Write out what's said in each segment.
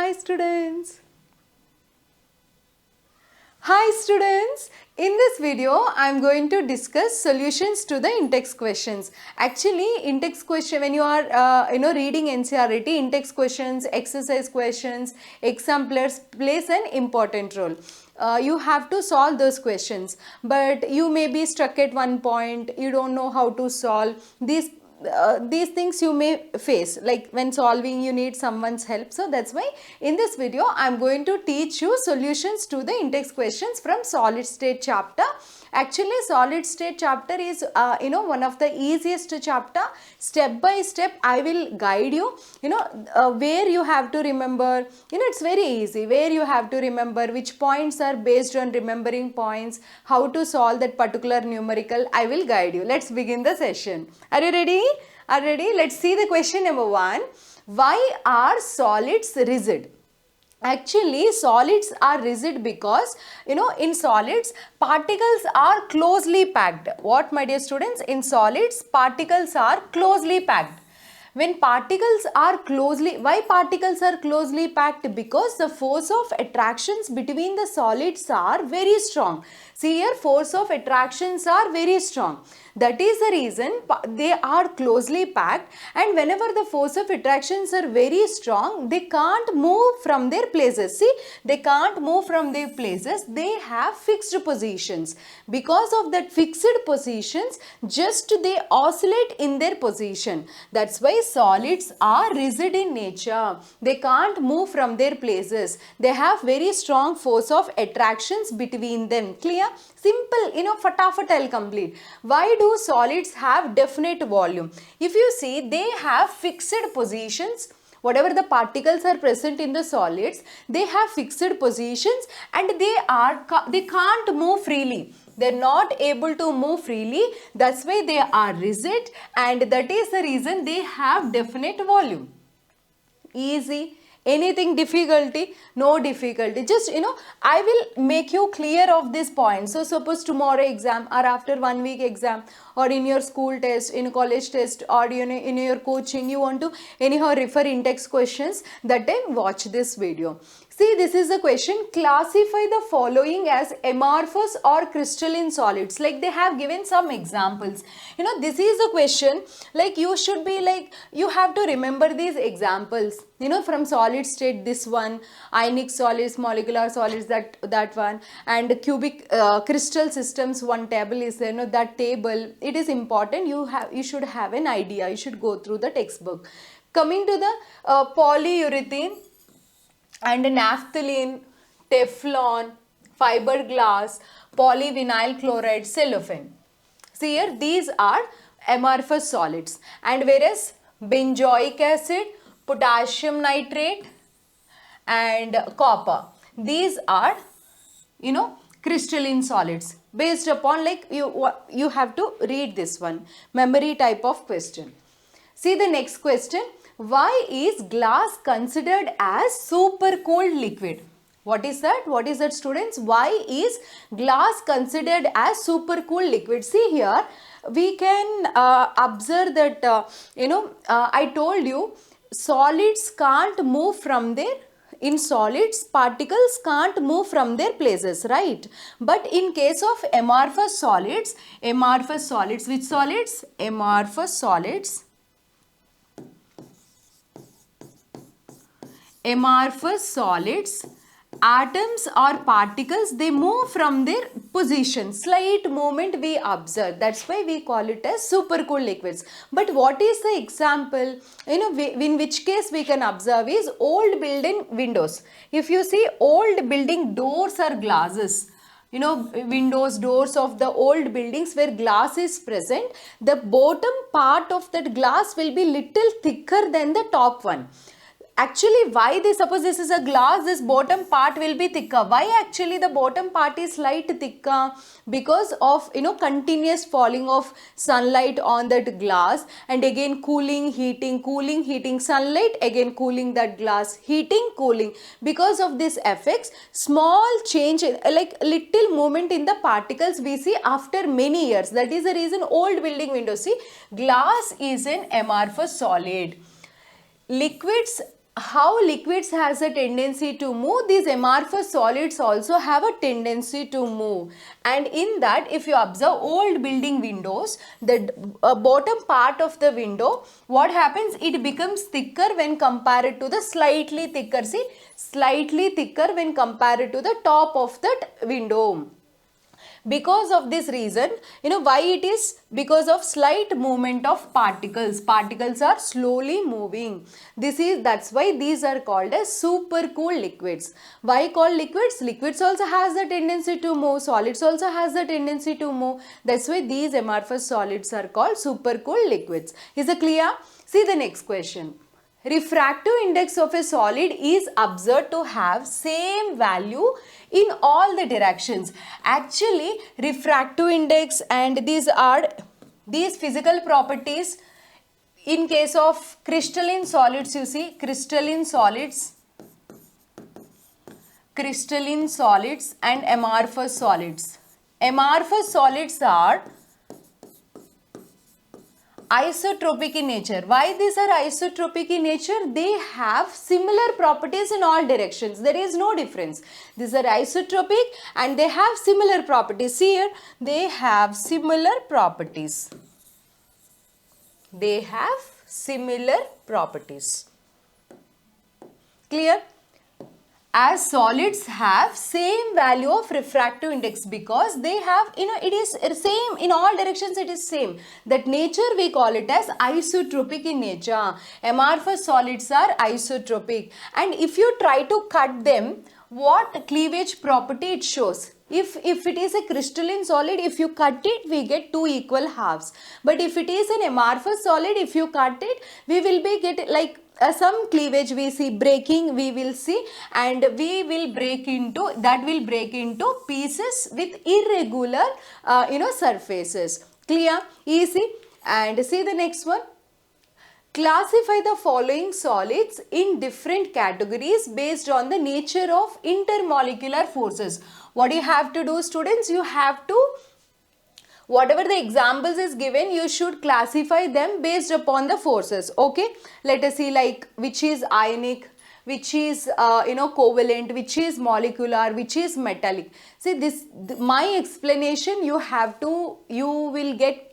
Hi students. Hi students. In this video, I am going to discuss solutions to the in-text questions. Actually, in-text question, when you are reading NCERT, in-text questions, exercise questions, exemplars plays an important role. You have to solve those questions, but you may be stuck at one point. You don't know how to solve these things you may face, like when solving you need someone's help. So that's why in this video I'm going to teach you solutions to the in-text questions from solid state chapter. Actually, solid state chapter is one of the easiest chapter. Step by step I will guide you, where you have to remember, it's very easy, where you have to remember which points are based on remembering points, how to solve that particular numerical. I will guide you. Let's begin the session. Are you ready? Are you ready? Let's see the question number 1. Why are solids rigid? Actually, solids are rigid because, in solids, particles are closely packed. What, my dear students? In solids, particles are closely packed. When particles are why particles are closely packed? Because the force of attractions between the solids are very strong. See here, force of attractions are very strong. That is the reason they are closely packed, and whenever the force of attractions are very strong, they can't move from their places. See, they can't move from their places. They have fixed positions. Because of that fixed positions, just they oscillate in their position. That's why solids are rigid in nature. They can't move from their places. They have very strong force of attractions between them. Clear? Simple, fatafat I'll complete. Why do solids have definite volume? If you see, they have fixed positions. Whatever the particles are present in the solids, they have fixed positions, and they can't move freely. They're not able to move freely. That's why they are rigid, and that is the reason they have definite volume. Easy. Anything difficulty? No difficulty. Just, I will make you clear of this point. So, suppose tomorrow exam, or after 1 week exam, or in your school test, in college test, or in your coaching, you want to anyhow refer in-text questions, that time watch this video. See, this is a question. Classify the following as amorphous or crystalline solids. Like they have given some examples. This is a question, like you should be like, you have to remember these examples. From solid state, this one, ionic solids, molecular solids, that one, and cubic crystal systems, one table is there. That table, it is important. You should have an idea. You should go through the textbook. Coming to the polyurethane and naphthalene, Teflon, fiberglass, polyvinyl chloride, cellophane. See here, these are amorphous solids, and whereas benzoic acid, potassium nitrate and copper, these are crystalline solids. Based upon, like, you have to read this one, memory type of question. See the next question. Why is glass considered as supercooled liquid? What is that? What is that, students? Why is glass considered as supercooled liquid? See here, we can observe that, I told you, solids can't move from their, in solids, particles can't move from their places, right? But in case of amorphous solids, which solids? Amorphous solids. Amorphous solids, atoms or particles, they move from their position. Slight movement we observe. That's why we call it as supercooled liquids. But what is the example? In which case we can observe is old building windows. If you see, old building doors are glasses. Windows, doors of the old buildings where glass is present, the bottom part of that glass will be little thicker than the top one. Actually, why suppose this is a glass, this bottom part will be thicker. Why actually the bottom part is slight thicker? Because of, continuous falling of sunlight on that glass, and again cooling, heating, sunlight, again cooling that glass, heating, cooling. Because of this effects, small change, like little movement in the particles we see after many years. That is the reason old building windows. See, glass is an amorphous solid. Liquids how liquids has a tendency to move, these amorphous solids also have a tendency to move. And in that, if you observe old building windows, the bottom part of the window, what happens, it becomes thicker when compared to the slightly thicker, see, slightly thicker when compared to the top of that window. Because of this reason, why it is? Because of slight movement of particles. Particles are slowly moving. That's why these are called as supercooled liquids. Why called liquids? Liquids also has the tendency to move. Solids also has the tendency to move. That's why these amorphous solids are called supercooled liquids. Is it clear? See the next question. Refractive index of a solid is observed to have same value in all the directions. Actually, refractive index and these physical properties in case of crystalline solids, you see, crystalline solids and amorphous solids. Amorphous solids are isotropic in nature. Why these are isotropic in nature? They have similar properties in all directions. There is no difference. These are isotropic and they have similar properties. See here, they have similar properties. They have similar properties. Clear? As solids have same value of refractive index because they have, it is same in all directions, it is same. That nature we call it as isotropic in nature. Amorphous solids are isotropic. And if you try to cut them, what cleavage property it shows? If it is a crystalline solid, if you cut it, we get two equal halves. But if it is an amorphous solid, if you cut it, we will be get like some cleavage we see, breaking we will see, and we will break into, that will break into pieces with irregular surfaces. Clear? Easy. And see the next one. Classify the following solids in different categories based on the nature of intermolecular forces. What you have to do, students? You have to, whatever the examples is given, you should classify them based upon the forces. Okay, let us see, like which is ionic, which is covalent, which is molecular, which is metallic. See my explanation, you will get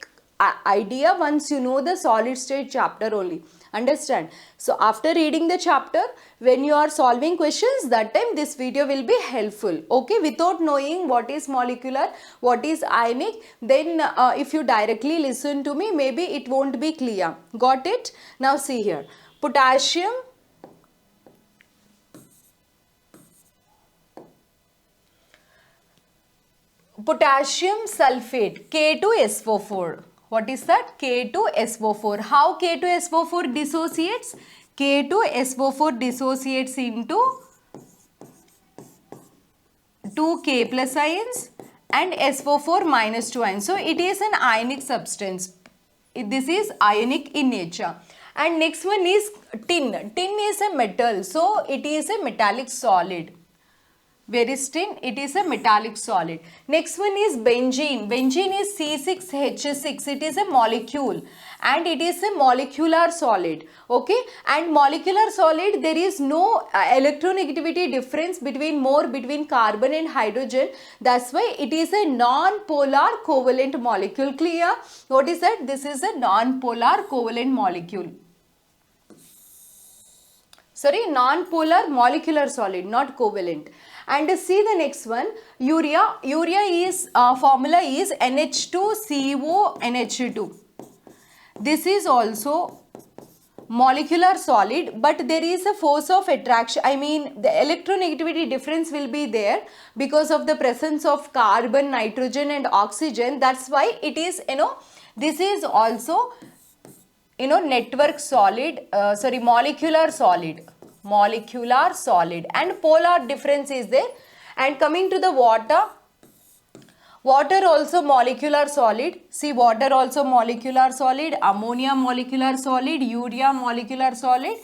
idea once you know the solid state chapter only. Understand? So after reading the chapter, when you are solving questions, that time this video will be helpful. Okay, without knowing what is molecular, what is ionic, then if you directly listen to me, maybe it won't be clear. Got it? Now see here. Potassium sulfate, K2SO4. What is that? K2SO4. How K2SO4 dissociates? K2SO4 dissociates into 2 K plus ions and SO4 minus 2 ions. So it is an ionic substance. This is ionic in nature. And next one is tin. Tin is a metal. So it is a metallic solid. Where is tin? It is a metallic solid. Next one is benzene. Benzene is C6H6. It is a molecule and it is a molecular solid. Okay, and molecular solid, there is no electronegativity difference between carbon and hydrogen. That's why it is a non-polar covalent molecule. Clear? What is that? This is a non-polar covalent molecule. Sorry, non-polar molecular solid, not covalent. And see the next one, urea. Urea is formula is NH2CONH2. This is also molecular solid, but there is a force of attraction. I mean, the electronegativity difference will be there because of the presence of carbon, nitrogen and oxygen. That's why it is, this is also, network solid, molecular solid. Molecular solid, and polar difference is there. And coming to the water also molecular solid. See, water also molecular solid, ammonia molecular solid, urea molecular solid.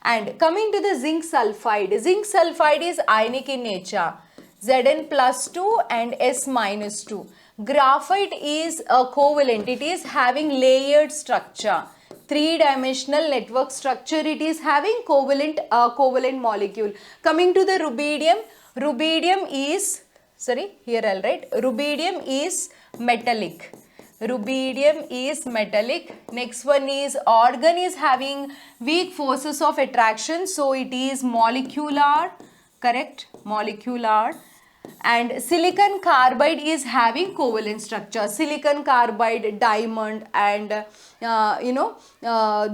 And coming to the zinc sulfide is ionic in nature, Zn+2 and S-2. Graphite is a covalent, it is having layered structure. three-dimensional network structure it is having, covalent molecule. Coming to the rubidium, rubidium is, sorry, here I'll write, rubidium is metallic. Rubidium is metallic. Next one is argon is having weak forces of attraction, so it is molecular, correct, molecular. And silicon carbide is having covalent structure. Silicon carbide, diamond, and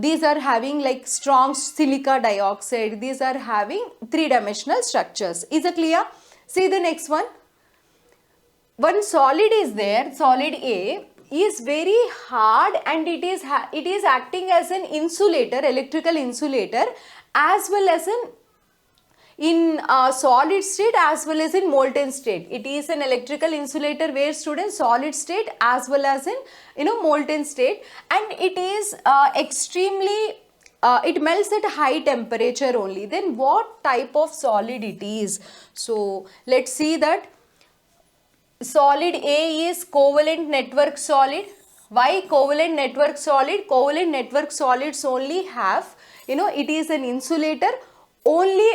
these are having like strong silica dioxide. These are having three-dimensional structures. Is it clear? See the next one. One solid is there, solid A is very hard, and it is acting as an insulator, electrical insulator, as well as in solid state as well as in molten state. It is an electrical insulator where students, solid state as well as in molten state, and it is extremely it melts at high temperature only. Then what type of solid it is? So let's see that. Solid A is covalent network solid. Why covalent network solid? Covalent network solids only have, it is an insulator only,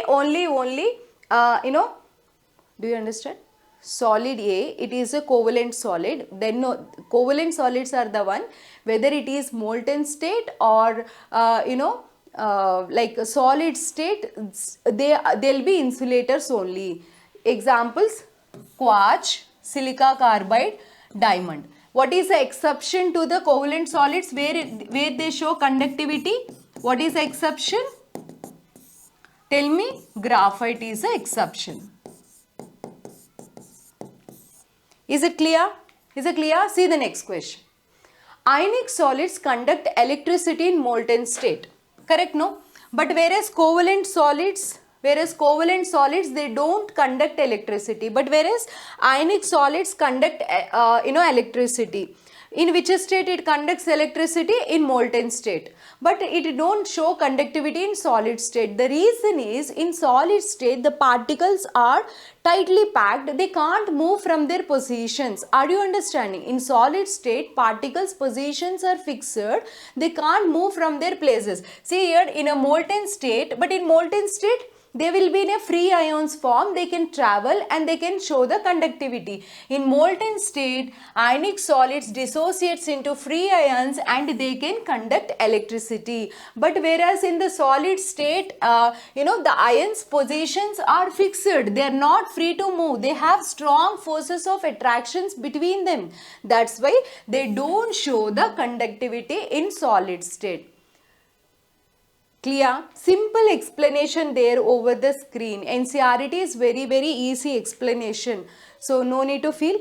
do you understand? Solid A, it is a covalent solid. Then no, covalent solids are the one, whether it is molten state or, like a solid state, they'll be insulators only. Examples, quartz, silica carbide, diamond. What is the exception to the covalent solids where they show conductivity? What is the exception? Tell me. Graphite is the exception. Is it clear? Is it clear? See the next question. Ionic solids conduct electricity in molten state. Correct, no? But whereas covalent solids, they don't conduct electricity, but whereas ionic solids conduct electricity. In which state it conducts electricity? In molten state. But it don't show conductivity in solid state. The reason is, in solid state the particles are tightly packed, they can't move from their positions. Are you understanding? In solid state, particles positions are fixed, they can't move from their places. See here, in a molten state, but in molten state they will be in a free ions form, they can travel and they can show the conductivity. In molten state, ionic solids dissociates into free ions and they can conduct electricity. But whereas in the solid state, the ions positions are fixed, they are not free to move, they have strong forces of attractions between them. That's why they don't show the conductivity in solid state. Clear? Simple explanation there over the screen. NCERT is very easy explanation. So no need to feel.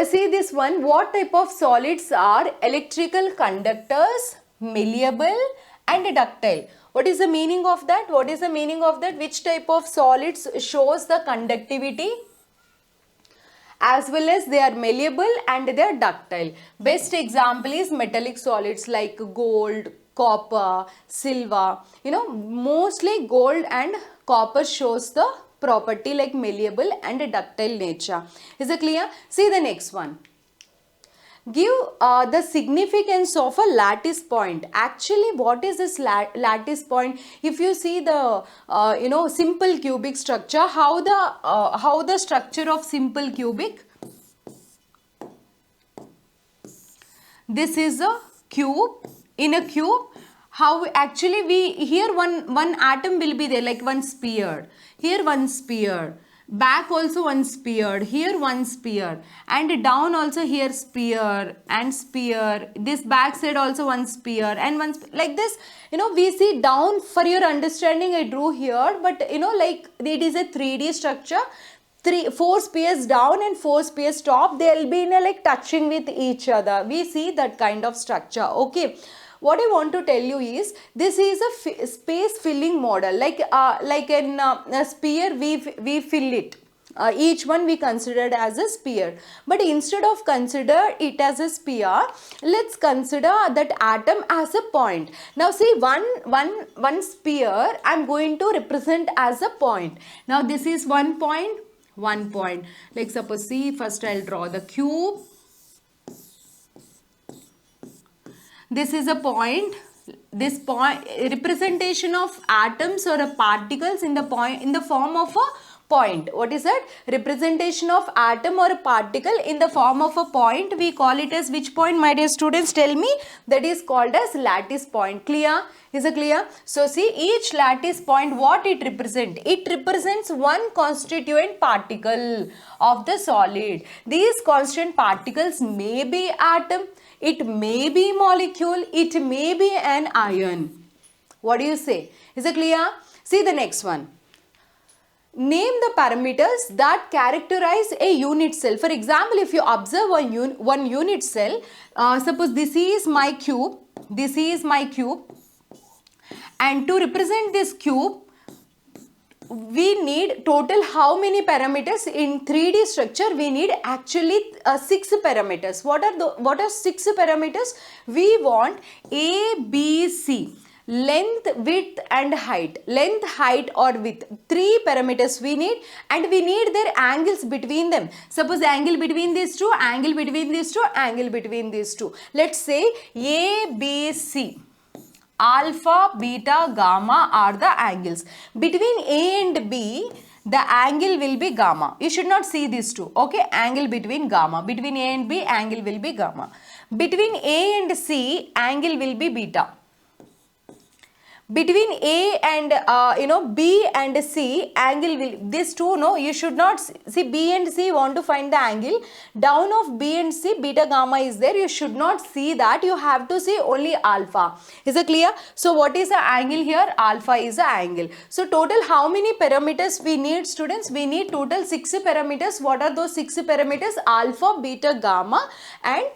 See this one. What type of solids are electrical conductors, malleable and ductile? What is the meaning of that? What is the meaning of that? Which type of solids shows the conductivity? As well as they are malleable and they are ductile. Best example is metallic solids like gold, copper, silver. Mostly gold and copper shows the property like malleable and ductile nature. Is it clear? See the next one. Give the significance of a lattice point. Actually, what is this lattice point? If you see the simple cubic structure, how the structure of simple cubic? This is a cube. In a cube, how actually here one atom will be there, like one sphere. Here one sphere. Back also one sphere, here one sphere, and down also here sphere and sphere. This back side also one sphere and one like this. We see down. For your understanding, I drew here, but like it is a 3D structure. 4 spheres down and 4 spheres top. They will be like touching with each other. We see that kind of structure. Okay. What I want to tell you is, this is a space filling model, like in a sphere we fill it. Each one we considered as a sphere, but instead of consider it as a sphere, let's consider that atom as a point. Now see, one sphere I am going to represent as a point. Now this is one point. Like suppose, see, first I'll draw the cube. this is a point, this point representation of atoms or particles in the point in the form of a point. What is that? Representation of atom or a particle in the form of a point. We call it as which point, my dear students? Tell me. That is called as lattice point. Clear? Is it clear? So see, each lattice point, what it represents? It represents one constituent particle of the solid. These constituent particles may be atom, it may be molecule, it may be an ion. What do you say? Is it clear? See the next one. Name the parameters that characterize a unit cell. For example, if you observe one unit cell, suppose this is my cube, this is my cube, and to represent this cube, we need total how many parameters in 3D structure? We need actually 6 parameters. What are 6 parameters? We want A, B, C. Length, width and height. Length, height or width. 3 parameters we need, and we need their angles between them. Suppose angle between these two, angle between these two, angle between these two. Let's say A, B, C. Alpha, beta, gamma are the angles. Between A and B, the angle will be gamma. You should not see these two. Okay, angle between gamma. Between A and B, angle will be gamma. Between A and C, angle will be beta. Between A and B and C, angle will, these two, no, you should not see B and C, want to find the angle. Down of B and C, beta gamma is there. You should not see that. You have to see only alpha. Is it clear? So what is the angle here? Alpha is the angle. So total how many parameters we need, students? We need total 6 parameters. What are those 6 parameters? Alpha, beta, gamma, and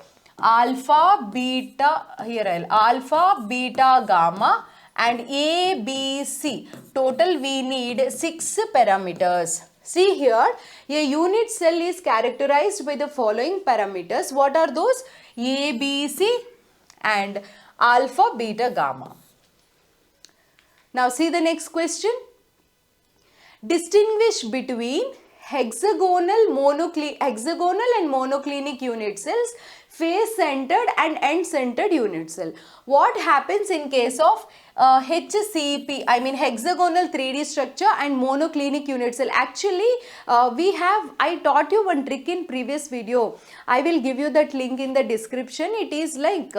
alpha, beta, here alpha, beta, gamma, and A, B, C. Total we need 6 parameters. See here, a unit cell is characterized by the following parameters. What are those? A, B, C and alpha, beta, gamma. Now see the next question. Distinguish between hexagonal and monoclinic unit cells, face-centered and end-centered unit cell. What happens in case of HCP, I mean hexagonal 3D structure and monoclinic unit cell? Actually, I taught you one trick in previous video. I will give you that link in the description. It is like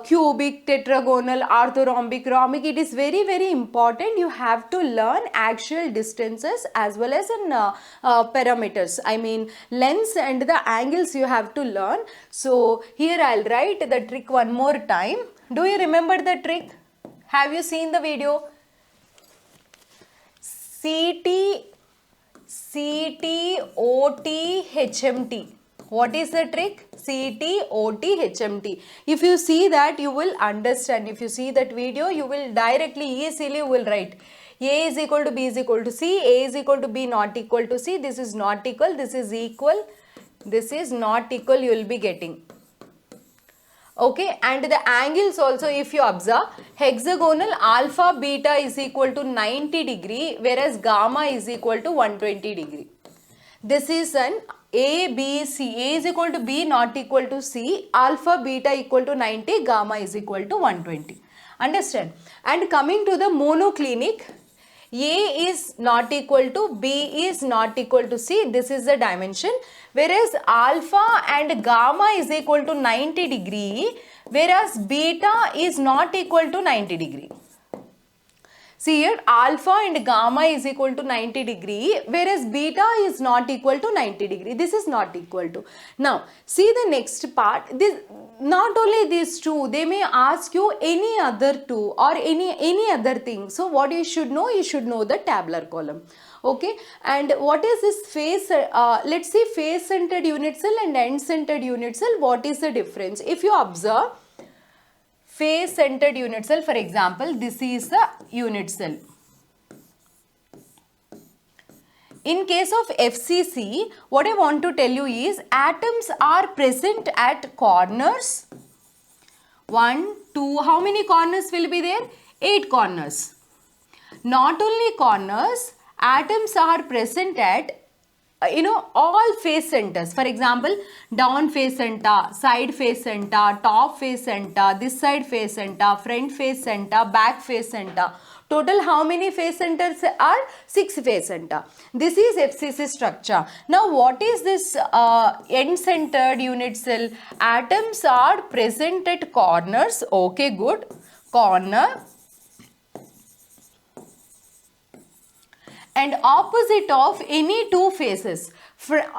cubic, tetragonal, orthorhombic, rhombic. It is very, very important. You have to learn actual distances as well as in parameters. I mean lengths and the angles you have to learn. So here I'll write the trick one more time. Do you remember the trick? Have you seen the video? CT, OT, HMT. What is the trick? CT, OT, HMT. If you see that, you will understand. If you see that video, you will directly, easily will write. A is equal to B is equal to C. A is equal to B not equal to C. This is not equal. This is equal. This is not equal. You will be getting. Okay, and the angles also, if you observe, hexagonal alpha beta is equal to 90 degree, whereas gamma is equal to 120 degree. This is an A, B, C. A is equal to B not equal to C. Alpha beta equal to 90, gamma is equal to 120. Understand? And coming to the monoclinic, A is not equal to B is not equal to C. This is the dimension. Whereas alpha and gamma is equal to 90 degree, whereas beta is not equal to 90 degree. See here, alpha and gamma is equal to 90 degree, whereas beta is not equal to 90 degree. This is not equal to. Now, see the next part. This, not only these two, they may ask you any other two or any other thing. So, what you should know the tabular column. Okay, and what is this face? Let's see, face-centered unit cell and end-centered unit cell. What is the difference? If you observe, face-centered unit cell, for example, this is the unit cell. In case of FCC, what I want to tell you is atoms are present at corners. 1, 2, how many corners will be there? 8 corners. Not only corners, atoms are present at all face centers. For example, down face center, side face center, top face center, this side face center, front face center, back face center. Total how many face centers are? 6 face center. This is FCC structure. Now what is this end-centered unit cell? Atoms are present at corners. Okay, good. Corner. And opposite of any two faces.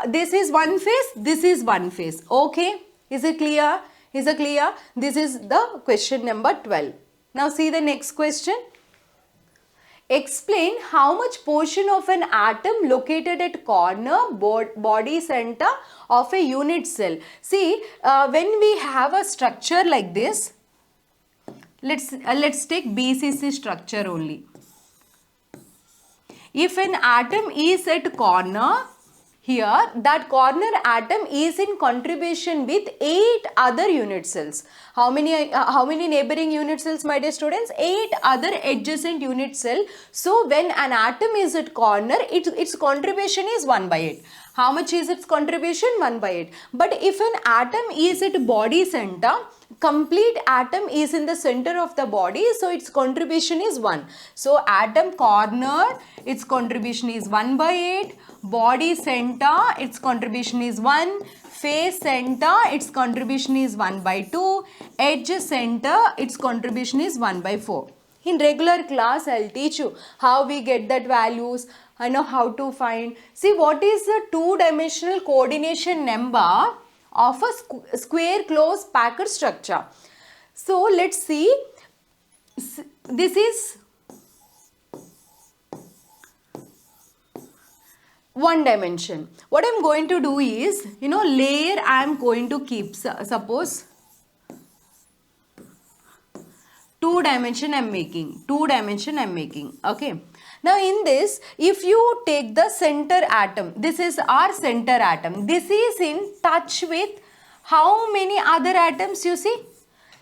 This is one face, this is one face. Okay, is it clear? Is it clear? This is the question number 12. Now see the next question. Explain how much portion of an atom located at corner body center of a unit cell. See, when we have a structure like this, let's take BCC structure only. If an atom is at corner, here that corner atom is in contribution with 8 other unit cells. How many neighboring unit cells, my dear students? 8 other adjacent unit cell. So when an atom is at corner, its contribution is 1 by 8. How much is its contribution? 1 by 8. But if an atom is at body center, complete atom is in the center of the body, so its contribution is 1. So atom corner, its contribution is 1 by 8. Body center, its contribution is 1. Face center, its contribution is 1 by 2. Edge center, its contribution is 1 by 4. In regular class, I'll teach you how we get that values. I know how to find. See, what is the two-dimensional coordination number of a square closed packed structure? So, let's see. This is one dimension. What I'm going to do is, layer I am going to keep. Suppose 2 dimension I'm making. 2 dimension I'm making. Okay. Now in this, if you take the center atom, this is our center atom. This is in touch with how many other atoms you see?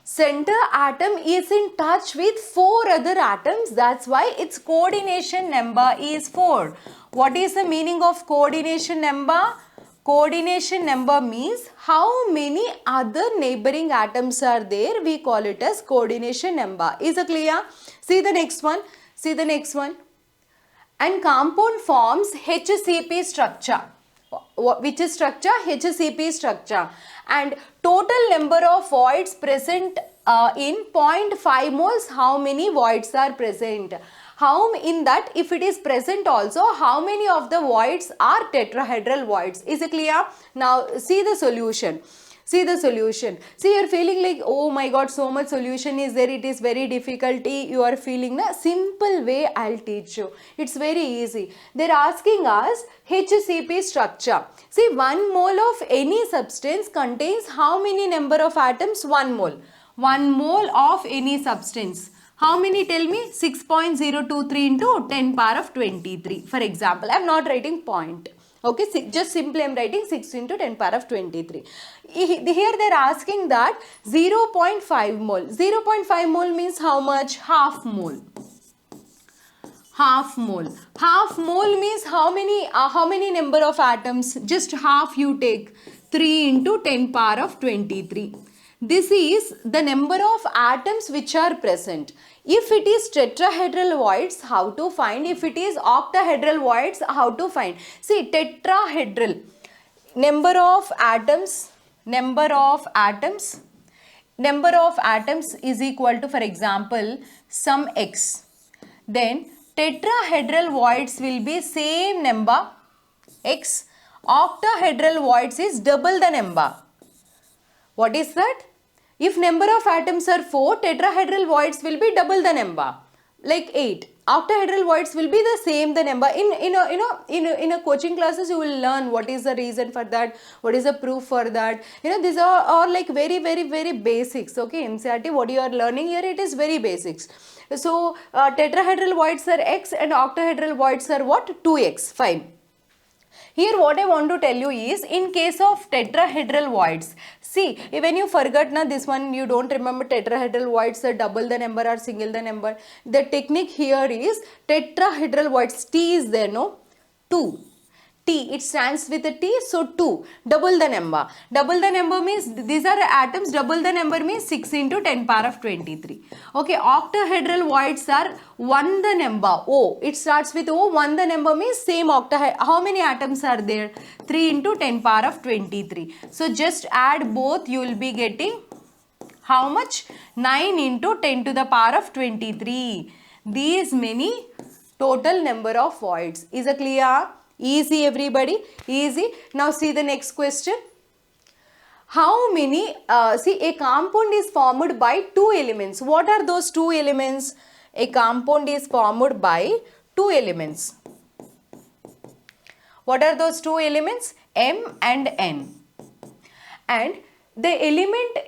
Center atom is in touch with 4 other atoms. That's why its coordination number is 4. What is the meaning of coordination number? Coordination number means how many other neighboring atoms are there. We call it as coordination number. Is it clear? See the next one. See the next one. And compound forms HCP structure. Which is structure? HCP structure. And total number of voids present in 0.5 moles. How many voids are present? How in that, if it is present also, how many of the voids are tetrahedral voids? Is it clear? Now see the solution. See the solution. See, you are feeling like, oh my god, so much solution is there, it is very difficulty. You are feeling the simple way I'll teach you. It's very easy. They're asking us HCP structure. See, 1 mole of any substance contains how many number of atoms? 1 mole. 1 mole of any substance. How many, tell me? 6.023 into 10 power of 23. For example, I'm not writing point. Okay, just simply I'm writing 6 into 10 power of 23. Here they're asking that 0.5 mole. 0.5 mole means how much? Half mole. Half mole. Half mole means how many number of atoms? Just half you take. 3 into 10 power of 23. This is the number of atoms which are present. If it is tetrahedral voids, how to find? If it is octahedral voids, how to find? See, tetrahedral, number of atoms is equal to, for example, some x. Then tetrahedral voids will be same number x. Octahedral voids is double the number. What is that? If number of atoms are 4, tetrahedral voids will be double the number, like 8. Octahedral voids will be the same the number. In a coaching classes you will learn what is the reason for that, what is the proof for that. These are like very basics. Okay, NCERT, what you are learning here, it is very basics. So tetrahedral voids are x and octahedral voids are what? 2x. Fine. Here what I want to tell you is, in case of tetrahedral voids, see, when you forgot now this one, you don't remember tetrahedral voids are double the number or single the number. The technique here is tetrahedral voids, T is there, no? 2. T, it stands with a T, so 2, double the number. Double the number means these are atoms, double the number means 6 into 10 power of 23. Okay, octahedral voids are 1 the number, O, it starts with O, 1 the number means same octahedral. How many atoms are there? 3 into 10 power of 23. So just add both, you will be getting how much? 9 into 10 to the power of 23. These many total number of voids. Is it clear? Easy everybody? Easy. Now see the next question. How many, see a compound is formed by 2 elements. What are those 2 elements? A compound is formed by 2 elements. What are those 2 elements? M and N. And the element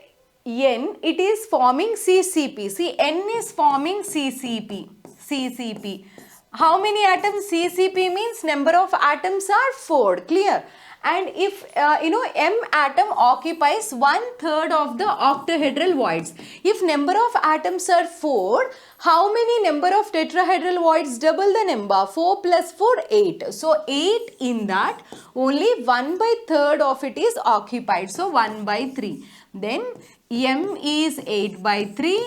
N, it is forming CCP. See, N is forming CCP. CCP. How many atoms? CCP means number of atoms are 4. Clear? And if M atom occupies 1/3 of the octahedral voids. If number of atoms are 4, how many number of tetrahedral voids? Double the number. 4 plus 4, 8. So 8 in that, only 1/3 of it is occupied. So 1/3. Then M is 8/3.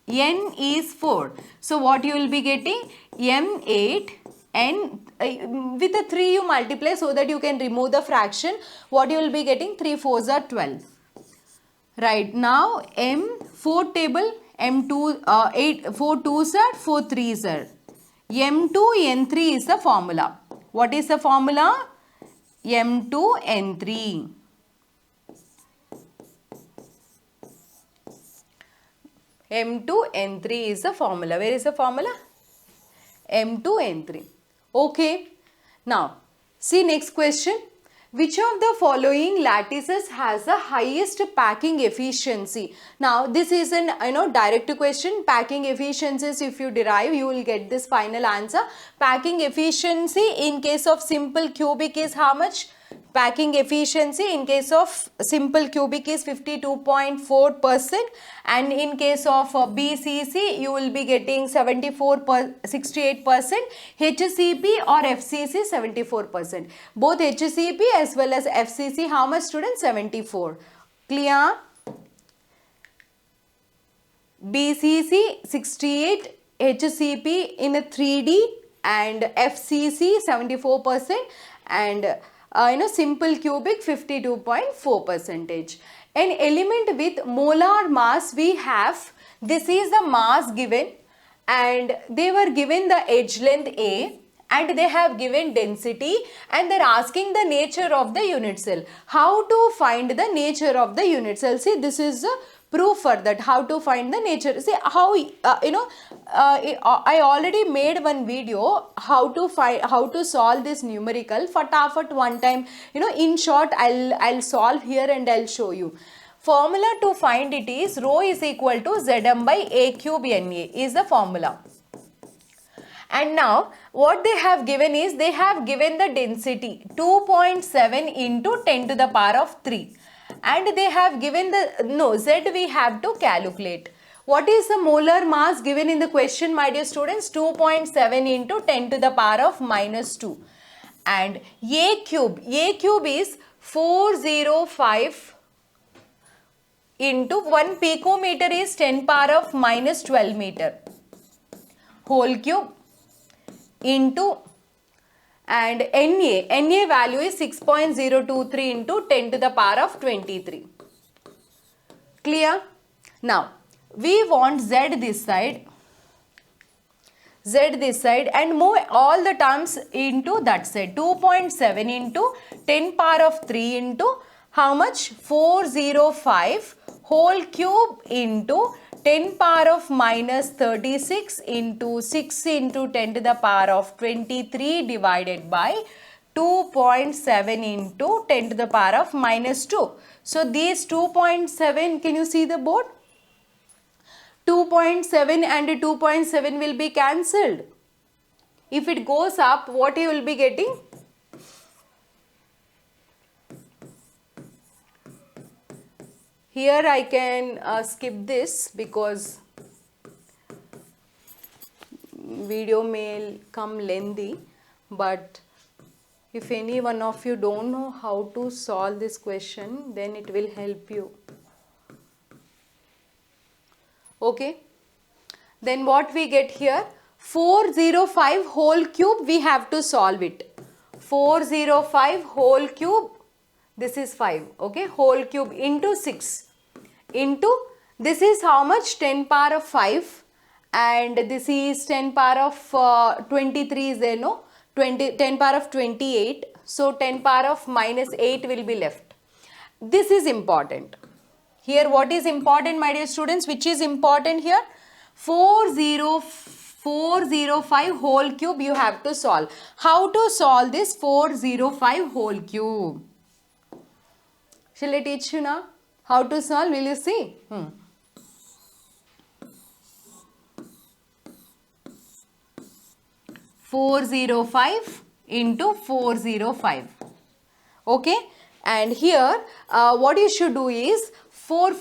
N is 4. So what you will be getting? M8 N with a 3 you multiply so that you can remove the fraction. What you will be getting? 3 4s are 12. Right, now M4 table, M2 8 4 2s are 4 3s are. M2 N3 is the formula. What is the formula? M2 N3. M2 N3 is the formula. Where is the formula? M2 N3. Okay. Now, see next question. Which of the following lattices has the highest packing efficiency? Now, this is an direct question. Packing efficiencies, if you derive, you will get this final answer. Packing efficiency in case of simple cubic is how much? Packing efficiency in case of simple cubic is 52.4%, and in case of BCC you will be getting 68%, HCP or FCC 74%. Both HCP as well as FCC how much students? 74. Clear? BCC 68, HCP in a 3D and FCC 74%, and simple cubic 52.4%. An element with molar mass we have, this is the mass given, and they were given the edge length A, and they have given density, and they are asking the nature of the unit cell. How to find the nature of the unit cell? See, this is the proof for that. How to find the nature? See how I already made one video how to solve this numerical. Fatafat one time, in short I'll solve here and I'll show you. Formula to find it is rho is equal to Zm by A cube Na is the formula. And now what they have given is, they have given the density 2.7 into 10 to the power of 3. And they have given the, Z we have to calculate. What is the molar mass given in the question, my dear students? 2.7 into 10 to the power of minus 2. And A cube is 405 into 1 picometer is 10 power of minus 12 meter. Whole cube into, and Na value is 6.023 into 10 to the power of 23. Clear? Now, we want Z this side and move all the terms into that side. 2.7 into 10 power of 3 into how much? 405 whole cube into 10 power of minus 36 into 6 into 10 to the power of 23 divided by 2.7 into 10 to the power of minus 2. So these 2.7, can you see the board? 2.7 and 2.7 will be cancelled. If it goes up, what you will be getting? Here I can skip this because video may come lengthy, but If any one of you don't know how to solve this question, then it will help you. Okay. Then what we get here? 405 whole cube, we have to solve it. 405 whole cube, this is 5, okay, whole cube into 6 into, this is how much? 10 power of 5, and this is 10 power of 23 is there, no? 10 power of 28, so 10 power of minus 8 will be left. This is important. Here what is important, my dear students? Which is important here? 405 whole cube you have to solve. How to solve this 405 whole cube? Shall I teach you now? How to solve? Will you see? 405 into 405. Okay, and here what you should do is,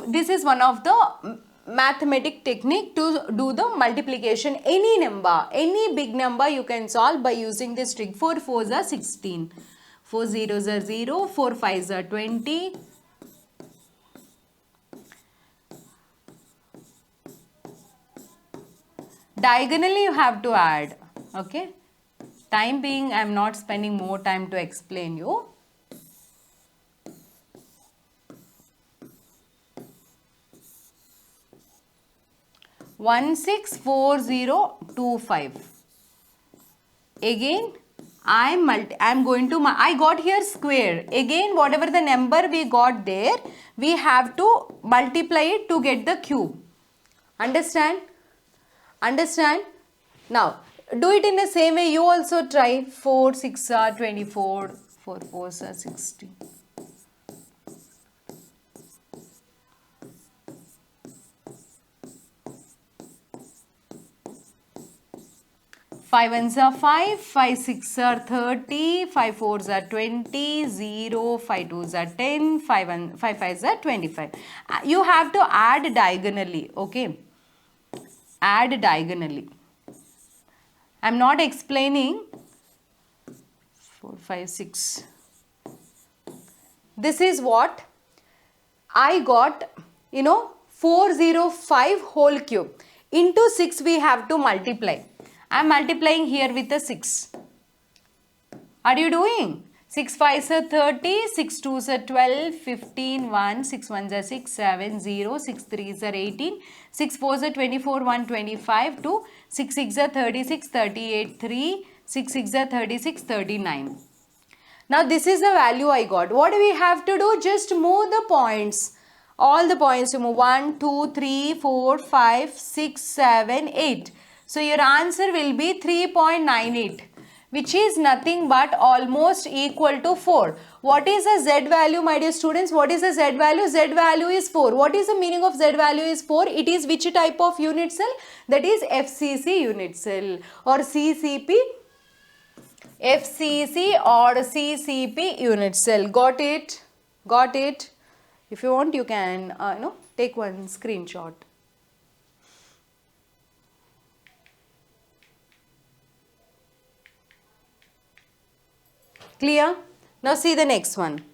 this is one of the mathematic technique to do the multiplication. Any number, any big number you can solve by using this trick. 4 4s are 16, 4 zeros are 0, 4 5s are 20, diagonally you have to add. Okay, time being I am not spending more time to explain you. 164025. Again I am going to, I got here square. Again whatever the number we got there, we have to multiply it to get the cube. Understand? Understand? Now do it in the same way. You also try. 4 6 are 24, 4 4s are 60. 5 1s are 5, 5 6 are 30, 5 4s are 20, 0, 5 2s are 10, 5 5s are 25. You have to add diagonally, okay? Add diagonally. I am not explaining. 4 5 6. This is what I got, 405 whole cube. Into 6 we have to multiply. I am multiplying here with a 6. Are you doing? 6 5s are 30, 6 2s are 12, 15, 1, 6 1s are 6, 7, 0, 6 3s are 18, 6 4s are 24, 1 25, 2, 6 6 are 36, 38, 3, 6 6 are 36, 39. Now this is the value I got. What do we have to do? Just move the points. All the points to move. 1, 2, 3, 4, 5, 6, 7, 8. So your answer will be 3.98, which is nothing but almost equal to 4. What is the Z value, my dear students? What is the Z value? Z value is 4. What is the meaning of Z value is 4? It is which type of unit cell? That is FCC unit cell or CCP. FCC or CCP unit cell. Got it? Got it? If you want, you can take one screenshot. Clear? Now see the next one.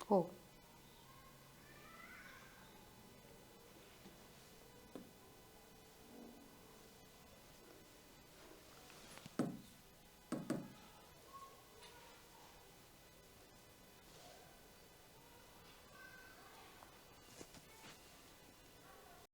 Oh.